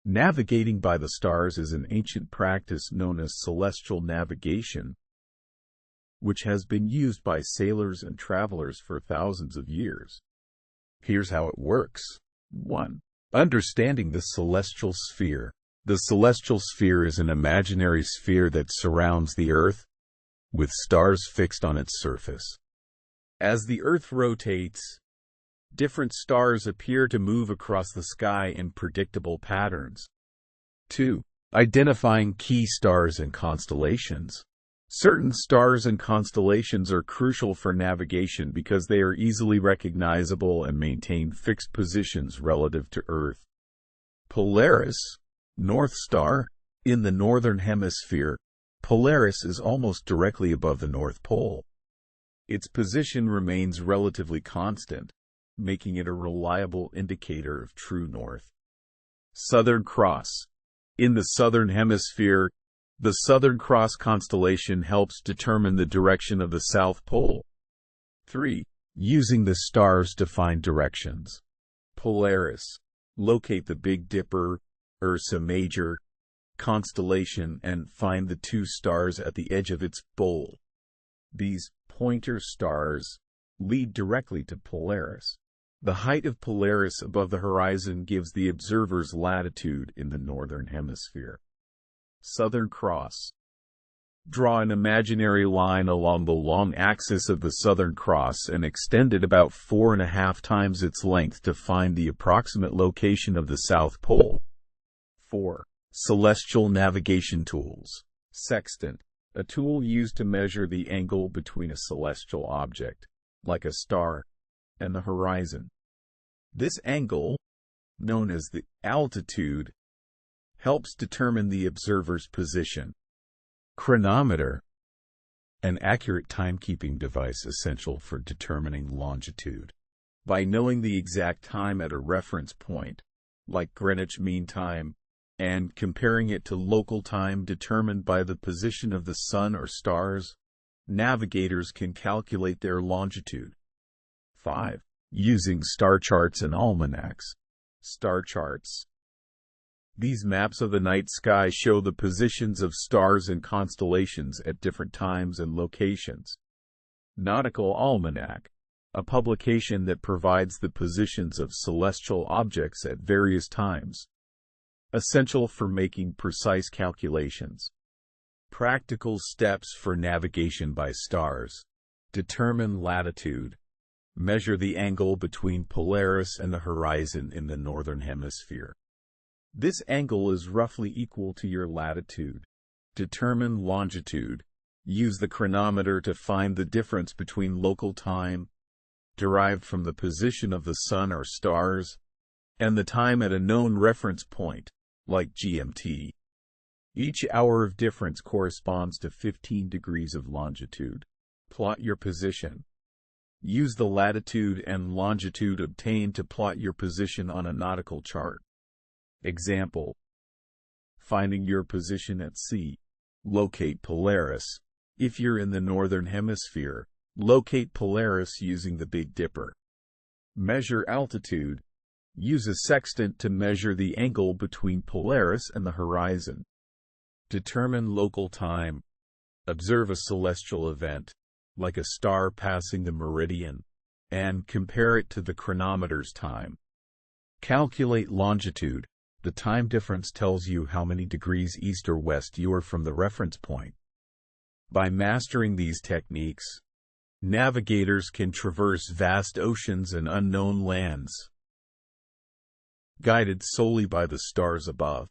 Navigating by the stars is an ancient practice known as celestial navigation, which has been used by sailors and travelers for thousands of years. Here's how it works. 1. Understanding the celestial sphere. The celestial sphere is an imaginary sphere that surrounds the Earth, with stars fixed on its surface. As the Earth rotates, different stars appear to move across the sky in predictable patterns. 2. Identifying key stars and constellations. Certain stars and constellations are crucial for navigation because they are easily recognizable and maintain fixed positions relative to Earth. Polaris, North Star. In the Northern Hemisphere, Polaris is almost directly above the North Pole. Its position remains relatively constant, making it a reliable indicator of true north. Southern Cross. In the Southern Hemisphere, the Southern Cross constellation helps determine the direction of the South Pole. 3. Using the stars to find directions. Polaris. Locate the Big Dipper, Ursa Major, constellation and find the two stars at the edge of its bowl. These pointer stars lead directly to Polaris. The height of Polaris above the horizon gives the observer's latitude in the Northern Hemisphere. Southern Cross. Draw an imaginary line along the long axis of the Southern Cross and extend it about 4.5 times its length to find the approximate location of the South Pole. 4. Celestial navigation tools. Sextant. A tool used to measure the angle between a celestial object, like a star, and the horizon. This angle, known as the altitude, helps determine the observer's position. Chronometer. An accurate timekeeping device essential for determining longitude. By knowing the exact time at a reference point, like Greenwich Mean Time, and comparing it to local time determined by the position of the sun or stars, navigators can calculate their longitude. 5. Using star charts and almanacs. Star charts. These maps of the night sky show the positions of stars and constellations at different times and locations. Nautical Almanac. A publication that provides the positions of celestial objects at various times. Essential for making precise calculations. Practical steps for navigation by stars. Determine latitude. Measure the angle between Polaris and the horizon in the Northern Hemisphere. This angle is roughly equal to your latitude. Determine longitude. Use the chronometer to find the difference between local time, derived from the position of the sun or stars, and the time at a known reference point, like GMT. Each hour of difference corresponds to 15 degrees of longitude. Plot your position. Use the latitude and longitude obtained to plot your position on a nautical chart. Example. Finding your position at sea. Locate Polaris. If you're in the Northern Hemisphere, locate Polaris using the Big Dipper. Measure altitude. Use a sextant to measure the angle between Polaris and the horizon. Determine local time. Observe a celestial event, like a star passing the meridian, and compare it to the chronometer's time. Calculate longitude. The time difference tells you how many degrees east or west you are from the reference point. By mastering these techniques, navigators can traverse vast oceans and unknown lands, guided solely by the stars above.